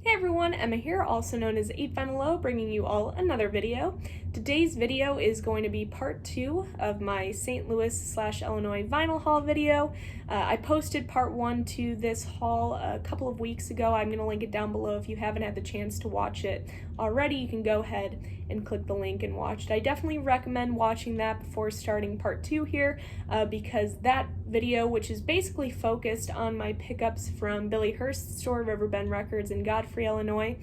Hey everyone, Emma here, also known as 8vinyllow, bringing you all another video. Today's video is going to be part 2 of my St. Louis/Illinois vinyl haul video. I posted part 1 to this haul a couple of weeks ago. I'm going to link it down below. If you haven't had the chance to watch it already, you can go ahead and click the link and watch it. I definitely recommend watching that before starting part 2 here because that video, which is basically focused on my pickups from Billy Hurst's store, Riverbend Records in Godfrey, Illinois,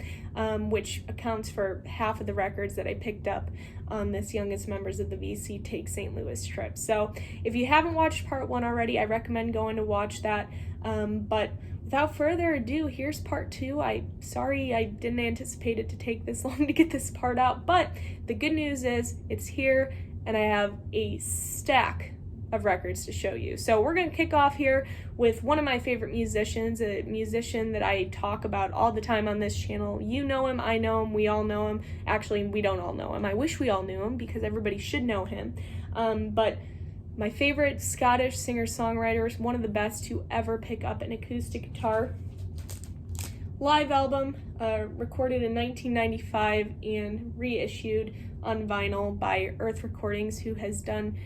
which accounts for half of the records that I picked up on this Youngest Members of the VC Take St. Louis trip. So if you haven't watched part 1 already, I recommend going to watch that. But without further ado, here's part 2. Sorry I didn't anticipate it to take this long to get this part out, but the good news is it's here and I have a stack of records to show you. So we're going to kick off here with one of my favorite musicians, a musician that I talk about all the time on this channel. You know him, I know him, we all know him. Actually, we don't all know him. I wish we all knew him because everybody should know him. But my favorite Scottish singer-songwriter, one of the best to ever pick up an acoustic guitar. Live album, recorded in 1995 and reissued on vinyl by Earth Recordings, who has done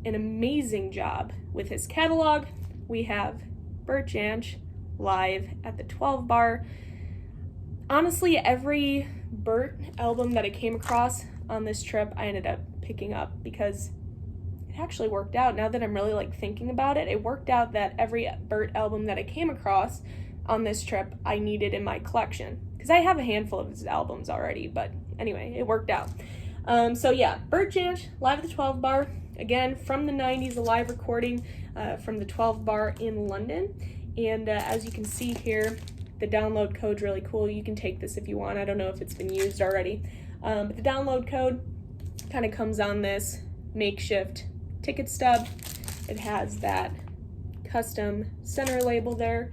an amazing job with his catalog. We have Bert Jansch live at the 12 Bar. Honestly, every Bert album that I came across on this trip, I ended up picking up because it actually worked out. Now that I'm really thinking about it, it worked out that every Bert album that I came across on this trip, I needed in my collection because I have a handful of his albums already, but anyway, it worked out. So yeah, Bert Jansch live at the 12 Bar. Again, from the 90s, a live recording from the 12 Bar in London. And as you can see here, the download code's really cool. You can take this if you want. I don't know if it's been used already. But the download code kind of comes on this makeshift ticket stub. It has that custom center label there.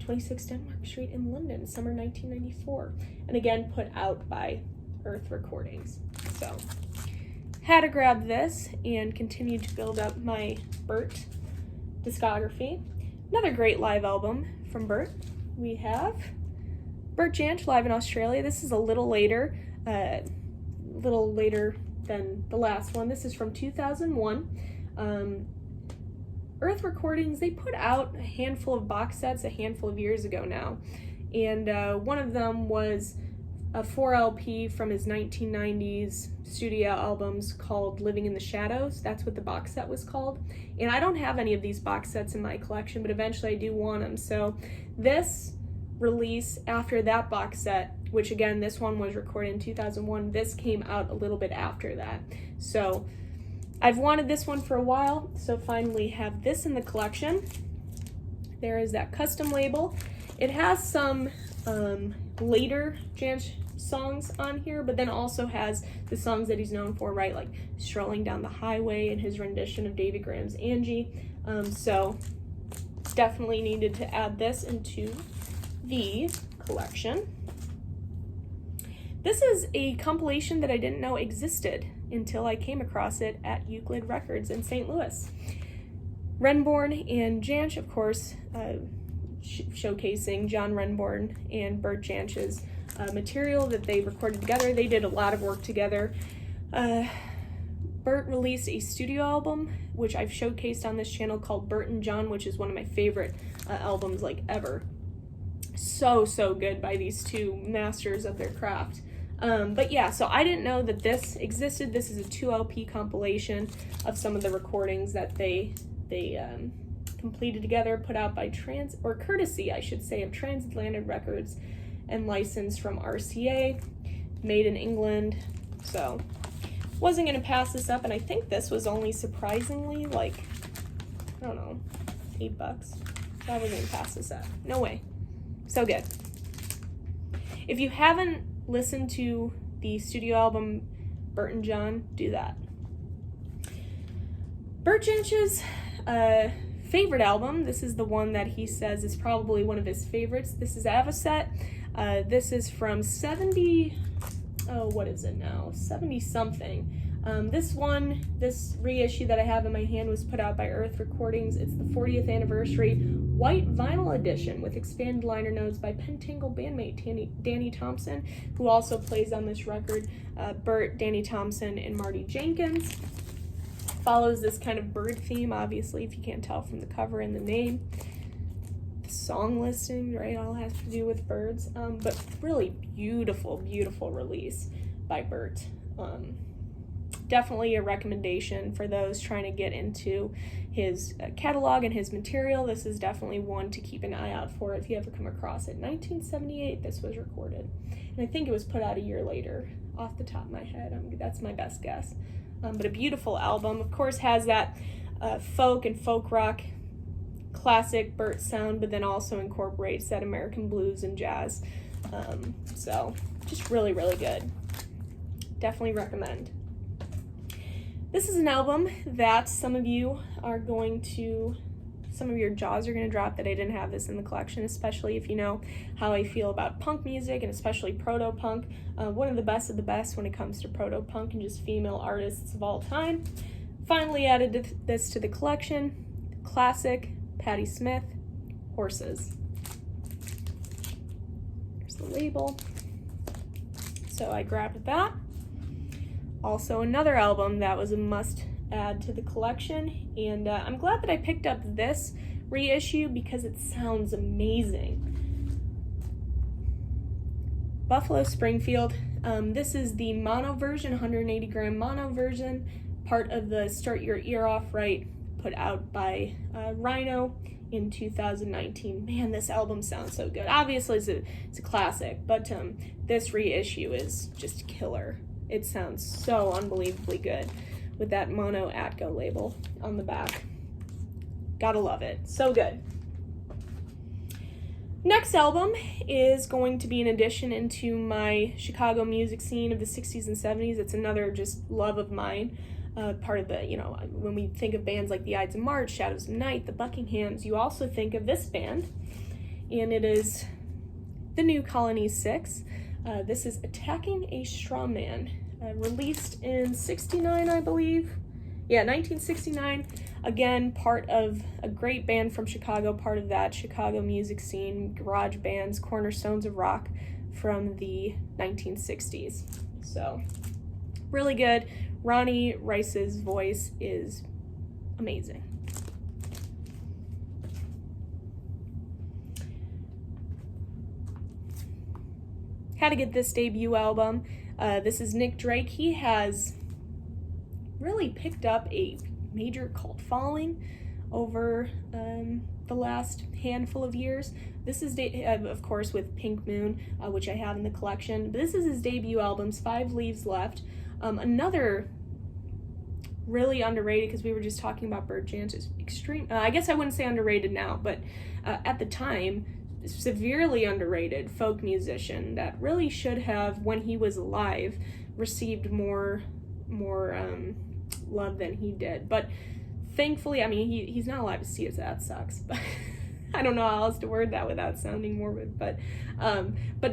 26 Denmark Street in London, summer 1994. And again, put out by Earth Recordings. So had to grab this and continue to build up my Bert discography. Another great live album from Bert. We have Bert Jansch live in Australia. This is a little later than the last one. This is from 2001. Earth Recordings, they put out a handful of box sets a handful of years ago now. And one of them was a 4LP from his 1990s studio albums called Living in the Shadows. That's what the box set was called. And I don't have any of these box sets in my collection, but eventually I do want them. So this release after that box set, which again, this one was recorded in 2001, this came out a little bit after that. So I've wanted this one for a while, so finally have this in the collection. There is that custom label. It has some later Jansch songs on here, but then also has the songs that he's known for, right? Like Strolling Down the Highway and his rendition of Davy Graham's Angie. So definitely needed to add this into the collection. This is a compilation that I didn't know existed until I came across it at Euclid Records in St. Louis. Renbourn and Jansch, of course, showcasing John Renbourn and Bert Jansch's material that they recorded together. They did a lot of work together. Bert released a studio album, which I've showcased on this channel, called Bert and John, which is one of my favorite albums ever. So good by these two masters of their craft. But yeah, so I didn't know that this existed. This is a 2LP compilation of some of the recordings that they completed together, put out by courtesy, I should say, of Transatlantic Records and licensed from RCA, made in England. So wasn't gonna pass this up, and I think this was only surprisingly I don't know, $8. So I wasn't gonna pass this up. No way. So good. If you haven't listened to the studio album Bert and John, do that. Bert Jansch's favorite album, this is the one that he says is probably one of his favorites. This is Avocet. This is from 70 something. This reissue that I have in my hand was put out by Earth Recordings. It's the 40th anniversary white vinyl edition with expanded liner notes by Pentangle bandmate Danny Thompson, who also plays on this record. Bert, Danny Thompson, and Marty Jenkins. Follows this kind of bird theme, obviously, if you can't tell from the cover and the name. The song listing, right, all has to do with birds. But really beautiful, beautiful release by Bert. Definitely a recommendation for those trying to get into his catalog and his material. This is definitely one to keep an eye out for if you ever come across it. 1978 this was recorded, and I think it was put out a year later off the top of my head. That's my best guess. But a beautiful album, of course, has that folk and folk rock classic Bert sound, but then also incorporates that American blues and jazz. So just really, really good. Definitely recommend. This is an album that some of your jaws are going to drop that I didn't have this in the collection, especially if you know how I feel about punk music and especially proto-punk. One of the best when it comes to proto-punk and just female artists of all time. Finally added this to the collection. Classic Patti Smith, Horses. Here's the label. So I grabbed that. Also another album that was a must add to the collection, and I'm glad that I picked up this reissue because it sounds amazing. Buffalo Springfield. This is the mono version, 180 gram mono version, part of the Start Your Ear Off Right, put out by Rhino in 2019. Man, this album sounds so good. Obviously it's a classic, but this reissue is just killer. It sounds so unbelievably good with that mono Atco label on the back. Gotta love it. So good. Next album is going to be an addition into my Chicago music scene of the 60s and 70s. It's another just love of mine. Part of the, when we think of bands like the Ides of March, Shadows of Night, the Buckinghams, you also think of this band, and it is the New Colony 6. This is Attacking a Straw Man, released in 69, I believe. Yeah, 1969. Again, part of a great band from Chicago, part of that Chicago music scene, garage bands, cornerstones of rock from the 1960s. So, really good. Ronnie Rice's voice is amazing. Had to get this debut album. This is Nick Drake. He has really picked up a major cult following over the last handful of years. This is, of course, with Pink Moon, which I have in the collection. But this is his debut album, 5 Leaves Left. Another really underrated, because we were just talking about Bert Jansch's extreme, I guess I wouldn't say underrated now, but at the time, severely underrated folk musician that really should have, when he was alive, received more love than he did. But thankfully, I mean, he's not alive to see it, so that sucks. But I don't know how else to word that without sounding morbid. But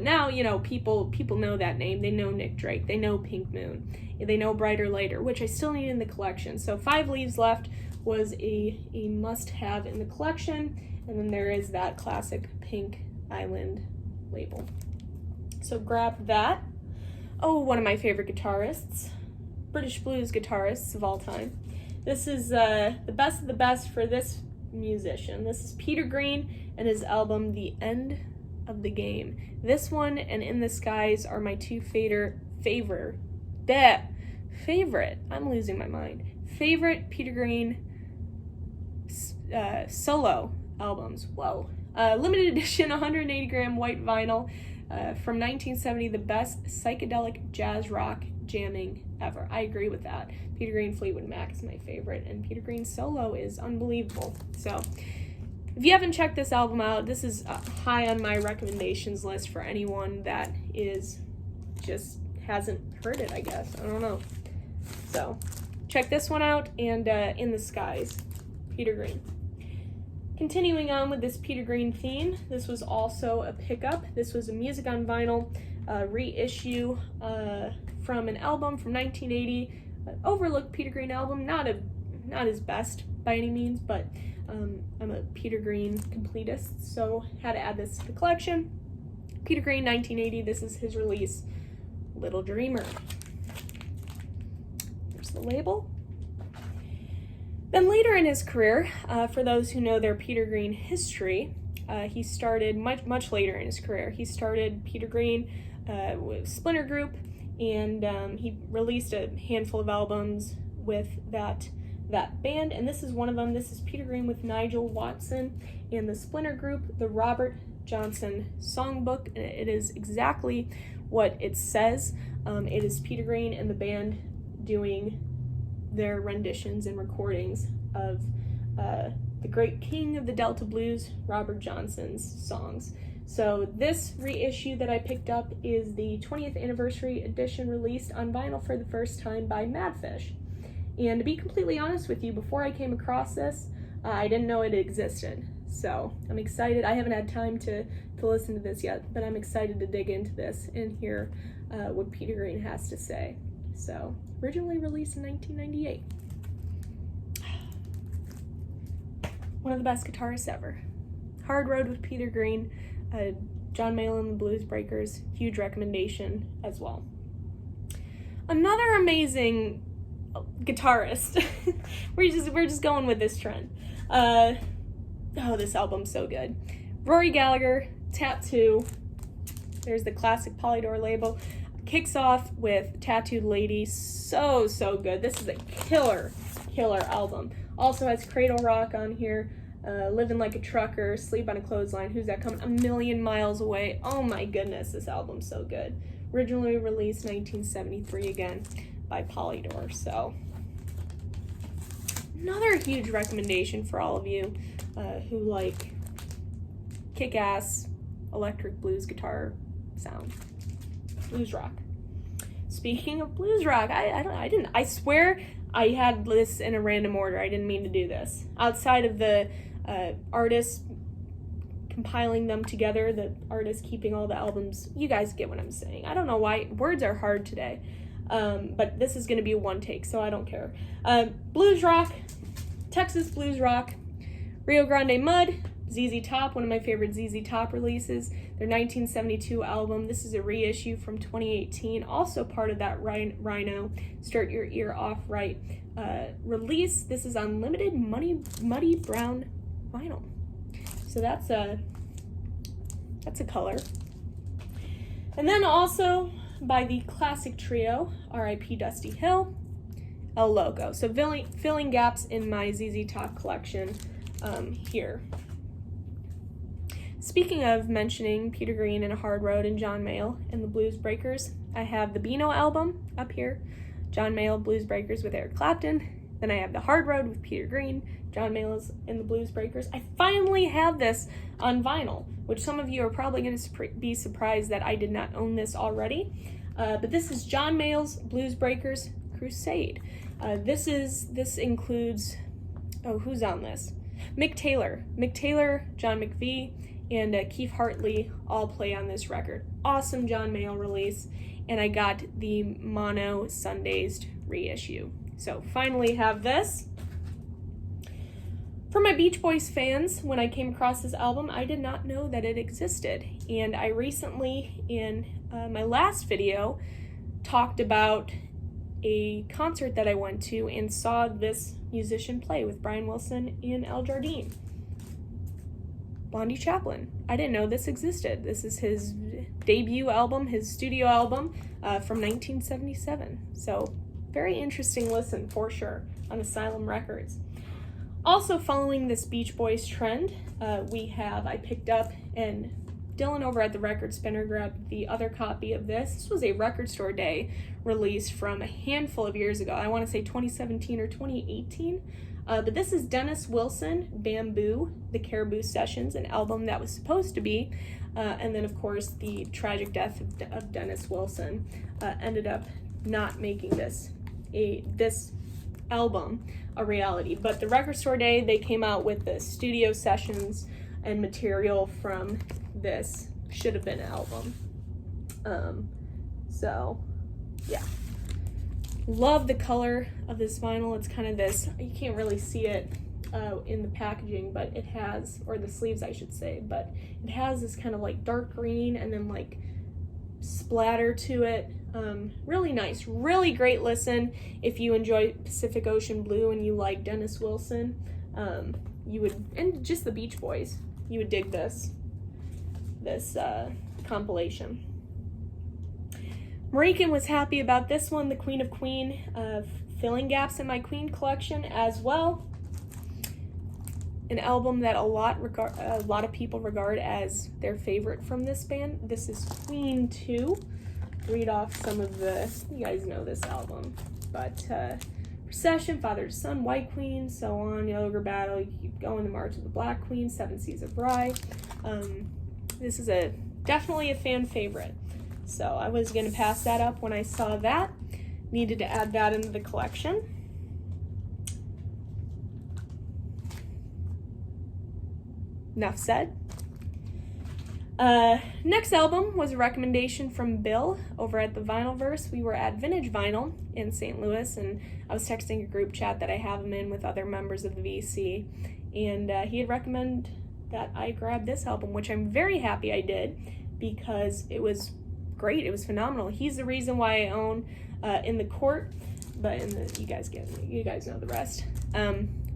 now, people know that name. They know Nick Drake. They know Pink Moon. They know Brighter Later, which I still need in the collection. So 5 Leaves Left was a must-have in the collection. And then there is that classic Pink Island label. So grab that. Oh, one of my favorite guitarists. British blues guitarists of all time. This is the best of the best for this musician. This is Peter Green and his album The End of the Game. This one and In the Skies are my two favorite, I'm losing my mind, favorite Peter Green solo albums. Whoa. Limited edition 180 gram white vinyl from 1970, the best psychedelic jazz rock jamming ever. I agree with that. Peter Green Fleetwood Mac is my favorite, and Peter Green solo is unbelievable. So if you haven't checked this album out, this is high on my recommendations list for anyone that is just hasn't heard it, I guess. I don't know. So check this one out, and In the Skies, Peter Green. Continuing on with this Peter Green theme, this was also a pickup. This was a Music on Vinyl reissue from an album from 1980 overlooked Peter Green album, not his best by any means, but I'm a Peter Green completist, so had to add this to the collection. Peter Green, 1980, this is his release, Little Dreamer. There's the label. Then later in his career, for those who know their Peter Green history, he started much later in his career. He started Peter Green with Splinter Group, and he released a handful of albums with that band, and this is one of them. This is Peter Green with Nigel Watson and the Splinter Group, the Robert Johnson Songbook, and it is exactly what it says. It is Peter Green and the band doing their renditions and recordings of the great king of the Delta Blues, Robert Johnson's songs. So this reissue that I picked up is the 20th anniversary edition, released on vinyl for the first time by Madfish. And to be completely honest with you, before I came across this, I didn't know it existed. So I'm excited. I haven't had time to listen to this yet, but I'm excited to dig into this and hear what Peter Green has to say. So, originally released in 1998. One of the best guitarists ever. Hard Road with Peter Green, John Mayall and the Blues Breakers, huge recommendation as well. Another amazing guitarist. we're just going with this trend. Oh, this album's so good. Rory Gallagher, Tattoo. There's the classic Polydor label. Kicks off with Tattooed Lady. So good. This is a killer album. Also has Cradle Rock on here. Living Like a Trucker, Sleep on a Clothesline, Who's That Coming? A Million Miles Away. Oh my goodness, this album's so good. Originally released 1973 again by Polydor. So another huge recommendation for all of you who like kick-ass electric blues guitar sound. Blues rock. Speaking of blues rock, I swear I had this in a random order. I didn't mean to do this. Outside of the artists compiling them together, the artists keeping all the albums, you guys get what I'm saying. I don't know why, words are hard today. But this is going to be a one take, so I don't care. Blues rock, Texas blues rock, Rio Grande Mud, ZZ Top, one of my favorite ZZ Top releases, their 1972 album. This is a reissue from 2018, also part of that Rhino Start Your Ear Off Right release. This is on limited muddy brown vinyl. So that's a color. And then also by the classic trio, R.I.P. Dusty Hill, El Loco. So filling gaps in my ZZ Top collection here. Speaking of mentioning Peter Green and A Hard Road and John Mayall and the Blues Breakers, I have the Beano album up here, John Mayall, Blues Breakers with Eric Clapton. Then I have the Hard Road with Peter Green, John Mayall and the Blues Breakers. I finally have this on vinyl, which some of you are probably going to be surprised that I did not own this already. But this is John Mayall's Blues Breakers Crusade. This includes, who's on this? Mick Taylor, John McVie, and Keith Hartley all play on this record. Awesome John Mayall release, and I got the mono Sundazed reissue. So finally have this. For my Beach Boys fans, when I came across this album, I did not know that it existed. And I recently, in my last video, talked about a concert that I went to and saw this musician play with Brian Wilson and El Jardine. Blondie Chaplin. I didn't know this existed. This is his debut album, his studio album from 1977. So very interesting listen for sure on Asylum Records. Also following this Beach Boys trend, I picked up, and Dylan over at the Record Spinner grabbed the other copy of this. This was a Record Store Day release from a handful of years ago. I want to say 2017 or 2018. But this is Dennis Wilson, Bamboo, The Caribou Sessions, an album that was supposed to be. And then, of course, the tragic death of Dennis Wilson ended up not making this album a reality. But the Record Store Day, they came out with the studio sessions and material from this. Should have been an album. So, yeah. Love the color of this vinyl. It's kind of this, you can't really see it in the packaging, but it has, or the sleeves I should say, but it has this kind of like dark green and then like splatter to it. Really nice, really great listen. If you enjoy Pacific Ocean Blue and you like Dennis Wilson, you would, and just the Beach Boys, you would dig this compilation. Marikin was happy about this one, the Queen of Queen, filling gaps in my Queen collection as well. An album that a lot of people regard as their favorite from this band. This is Queen 2. Read off some of the, you guys know this album, but Procession, Father to Son, White Queen, so on, Ogre Battle, you keep going, The March of the Black Queen, Seven Seas of Rye. This is definitely a fan favorite. So I was going to pass that up when I saw that. Needed to add that into the collection. Enough said. Next album was a recommendation from Bill over at the Vinylverse. We were at Vintage Vinyl in St. Louis, and I was texting a group chat that I have him in with other members of the VC, and he had recommended that I grab this album, which I'm very happy I did, because it was great. It was phenomenal. He's the reason why I own In the Court, but you guys know the rest.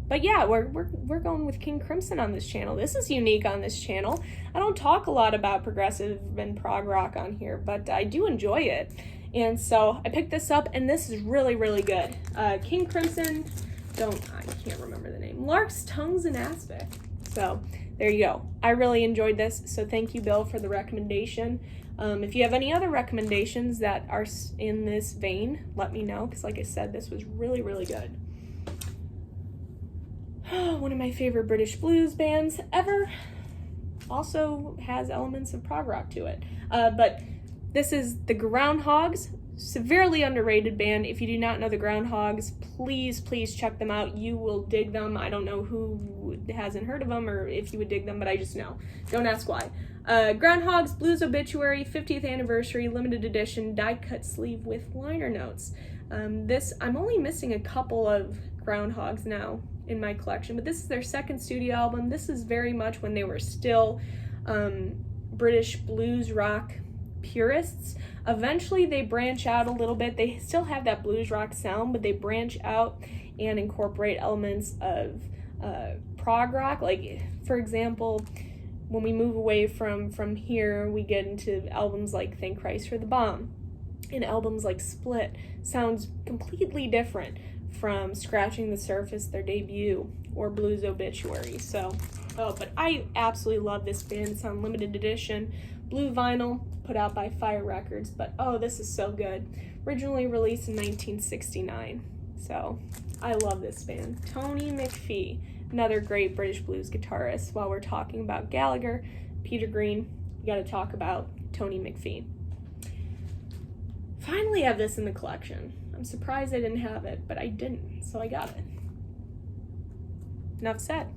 But yeah, we're going with King Crimson on this channel. This is unique on this channel. I don't talk a lot about progressive and prog rock on here, but I do enjoy it. And so I picked this up, and this is really, really good. King Crimson, I can't remember the name. Lark's Tongues and Aspic. So there you go. I really enjoyed this, so thank you, Bill, for the recommendation. If you have any other recommendations that are in this vein, let me know, because like I said, this was really, really good. One of my favorite British blues bands ever. Also has elements of prog rock to it. But this is the Groundhogs, severely underrated band. If you do not know the Groundhogs, please check them out. You will dig them. I don't know who hasn't heard of them or if you would dig them, but I just know. Don't ask why. Groundhogs, Blues Obituary, 50th Anniversary, Limited Edition, die-cut sleeve with liner notes. I'm only missing a couple of Groundhogs now in my collection, but this is their second studio album. This is very much when they were still British blues rock purists. Eventually they branch out a little bit. They still have that blues rock sound, but they branch out and incorporate elements of prog rock. Like, for example, when we move away from here, we get into albums like Thank Christ for the Bomb, and albums like Split sounds completely different from Scratching the Surface, their debut, or Blues Obituary. So, but I absolutely love this band. It's on limited edition, blue vinyl, put out by Fire Records, but this is so good. Originally released in 1969. So, I love this band. Tony McPhee, another great British blues guitarist. While we're talking about Gallagher, Peter Green, we gotta talk about Tony McPhee. Finally have this in the collection. I'm surprised I didn't have it, but I didn't, so I got it. Enough said.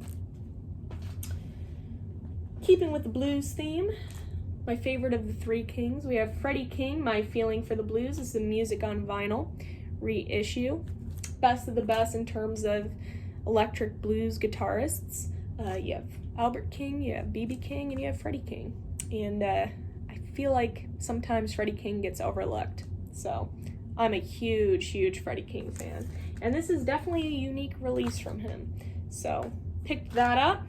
Keeping with the blues theme, my favorite of the three kings, we have Freddie King, My Feeling for the Blues. This is the Music on Vinyl reissue. Best of the best in terms of electric blues guitarists. You have Albert King, you have B.B. King, and you have Freddie King. And I feel like sometimes Freddie King gets overlooked, so I'm a huge Freddie King fan. And this is definitely a unique release from him. So, picked that up.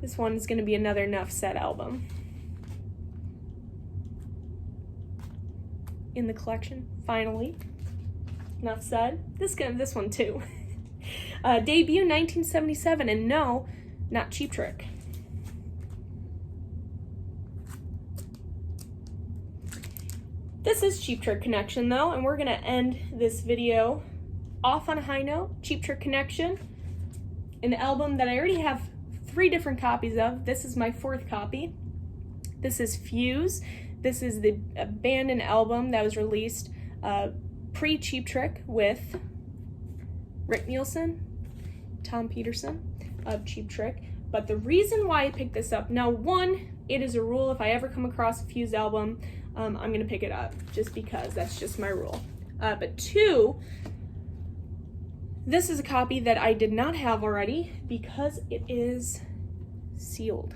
This one is going to be another Enough Said album. In the collection, finally. Enough Said. This one too. Debut 1977, and no, not Cheap Trick. This is Cheap Trick Connection though, and we're gonna end this video off on a high note. Cheap Trick Connection, an album that I already have 3 different copies of. This is my 4th copy. This is Fuse. This is the abandoned album that was released pre-Cheap Trick with Rick Nielsen, Tom Peterson of Cheap Trick. But the reason why I picked this up, now one, it is a rule if I ever come across a Fuse album, I'm gonna pick it up just because that's just my rule. But two, this is a copy that I did not have already because it is sealed.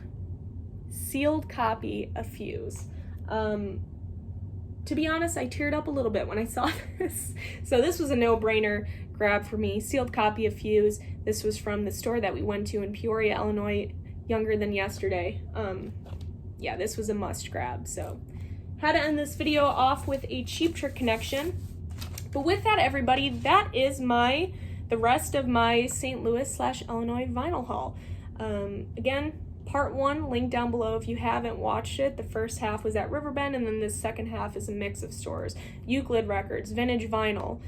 Sealed copy of Fuse. To be honest, I teared up a little bit when I saw this. So this was a no-brainer grab for me. Sealed copy of Fuse. This was from the store that we went to in Peoria, Illinois, Younger Than Yesterday. Yeah, this was a must grab. So had to end this video off with a Cheap Trick connection. But with that, everybody, that is the rest of my St. Louis/Illinois vinyl haul. Again, part one, link down below if you haven't watched it. The first half was at Riverbend, and then the second half is a mix of stores. Euclid Records, Vintage Vinyl,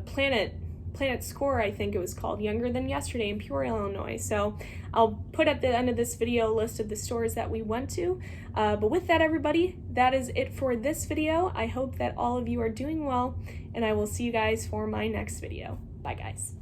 Planet Score, I think it was called, Younger Than Yesterday in Peoria, Illinois. So I'll put at the end of this video a list of the stores that we went to. But with that, everybody, that is it for this video. I hope that all of you are doing well, and I will see you guys for my next video. Bye, guys.